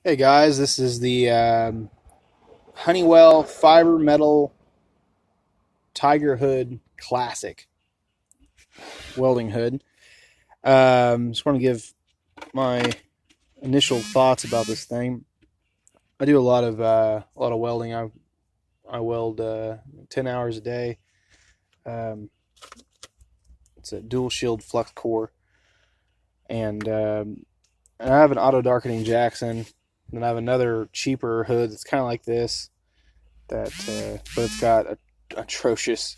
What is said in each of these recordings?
Hey guys, this is the Honeywell Fiber Metal Tiger Hood Classic welding hood. Just want to give my initial thoughts about this thing. I do a lot of welding. I weld 10 hours a day. Um, it's a dual shield flux core, and I have an auto darkening Jackson. And I have another cheaper hood that's kind of like this, but it's got a atrocious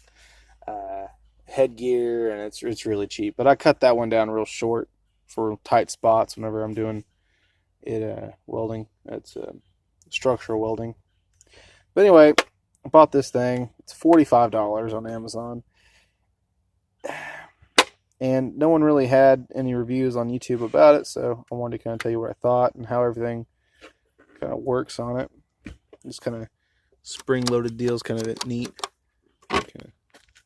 uh, headgear, and it's really cheap. But I cut that one down real short for tight spots whenever I'm doing it welding. It's structural welding. But anyway, I bought this thing. It's $45 on Amazon, and no one really had any reviews on YouTube about it. So I wanted to kind of tell you what I thought and how everything kind of works on it. Just kind of spring-loaded deal is kind of neat. Kind of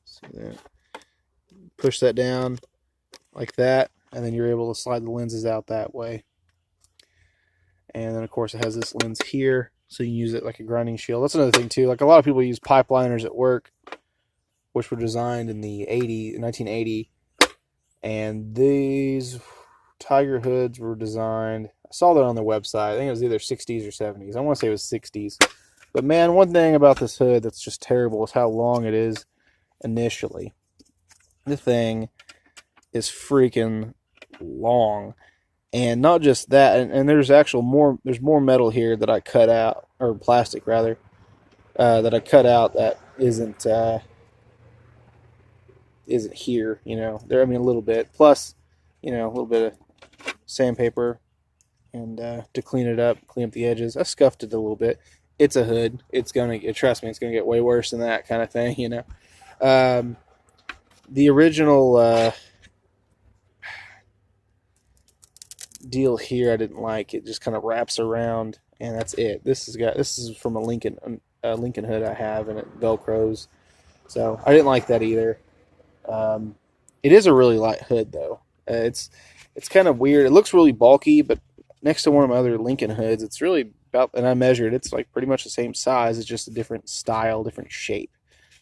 see that. Push that down like that, and then you're able to slide the lenses out that way. And then of course it has this lens here, so you can use it like a grinding shield. That's another thing too. Like a lot of people use pipeliners at work, which were designed in the 1980, and these Tiger hoods were designed. I saw that on their website. I think it was either 60s or 70s. I want to say it was 60s. But man, one thing about this hood that's just terrible is how long it is initially. The thing is freaking long, and not just that, and there's more metal here that I cut out, or plastic rather, that I cut out that isn't here, there. I mean, a little bit, plus a little bit of sandpaper, and to clean up the edges. I scuffed it a little bit. It's a hood. Trust me, it's gonna get way worse than that kind of thing. The original deal here I didn't like. It just kind of wraps around, and that's it. This is from a Lincoln hood I have, and it velcros, so I didn't like that either. It is a really light hood though. It's kind of weird. It looks really bulky, but next to one of my other Lincoln hoods, it's really about, and I measured, it's like pretty much the same size. It's just a different style, different shape,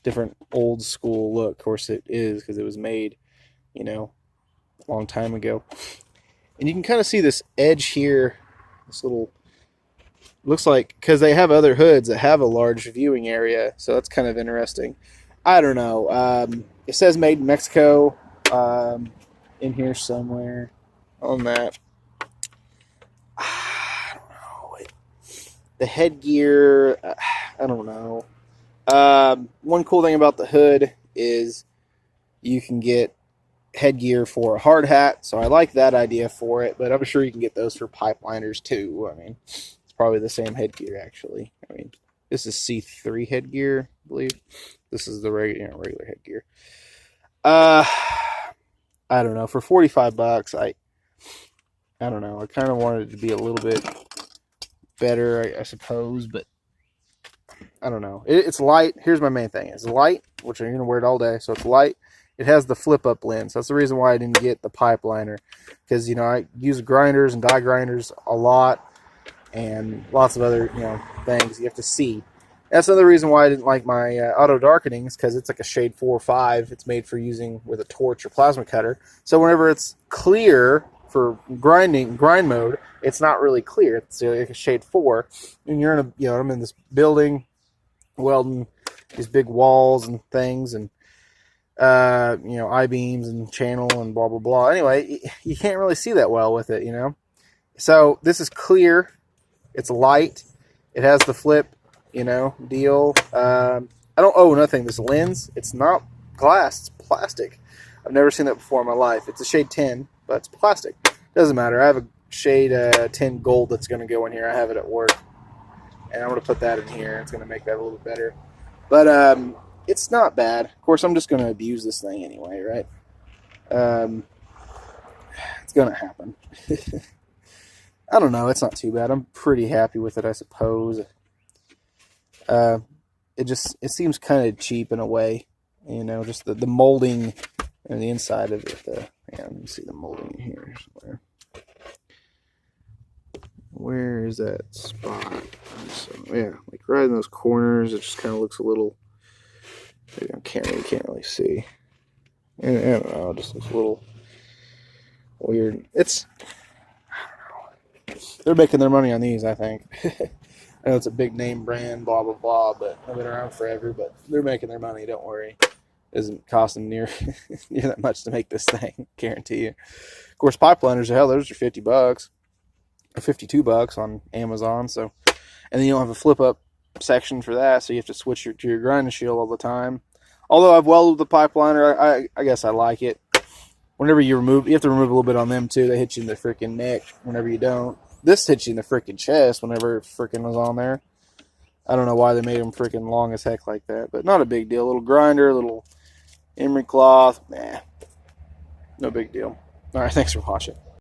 different old school look. Of course it is, because it was made a long time ago. And you can kind of see this edge here, this little, looks like, because they have other hoods that have a large viewing area, so that's kind of interesting. I don't know. It says made in Mexico in here somewhere on that. I don't know. The headgear, I don't know. One cool thing about the hood is you can get headgear for a hard hat, so I like that idea for it, but I'm sure you can get those for pipeliners too. I mean, it's probably the same headgear actually. I mean, this is C3 headgear, I believe. This is the regular headgear. I don't know. For $45, I don't know. I kind of wanted it to be a little bit better, I suppose, but I don't know. It's light. Here's my main thing. It's light, which you're gonna wear it all day, so it's light. It has the flip-up lens. That's the reason why I didn't get the pipe liner, because I use grinders and die grinders a lot, and lots of other things you have to see. That's another reason why I didn't like my auto darkenings, because it's like a shade 4 or 5. It's made for using with a torch or plasma cutter. So whenever it's clear for grind mode, it's not really clear. It's like a shade 4, and you're in I'm in this building welding these big walls and things, and I-beams and channel and blah blah blah. Anyway, you can't really see that well with it, So this is clear. It's light. It has the flip, deal. I don't owe nothing. This lens, it's not glass. It's plastic. I've never seen that before in my life. It's a shade 10, but it's plastic. Doesn't matter. I have a shade 10 gold that's going to go in here. I have it at work, and I'm going to put that in here. It's going to make that a little bit better. But it's not bad. Of course, I'm just going to abuse this thing anyway, right? It's going to happen. I don't know. It's not too bad. I'm pretty happy with it, I suppose. It seems kind of cheap in a way, just the molding and the inside of it. Let me see the molding in here somewhere. Where Where is that spot? So yeah, like right in those corners, it just kind of looks a little. I can't really see. And I don't know, it just looks a little weird. It's, I don't know. They're making their money on these, I think. I know it's a big name brand, blah blah blah, but they've been around forever. But they're making their money. Don't worry. It isn't costing near that much to make this thing. Guarantee you. Of course, pipe liners, hell, those are $50 or $52 on Amazon. So, and then you don't have a flip up section for that, so you have to switch to your grinding shield all the time. Although I've welded the pipe liner, I guess I like it. Whenever you remove, you have to remove a little bit on them too. They hit you in the freaking neck whenever you don't. This hits you in the freaking chest whenever it freaking was on there. I don't know why they made them freaking long as heck like that, but not a big deal. A little grinder, a little emery cloth, nah, no big deal. All right, thanks for watching.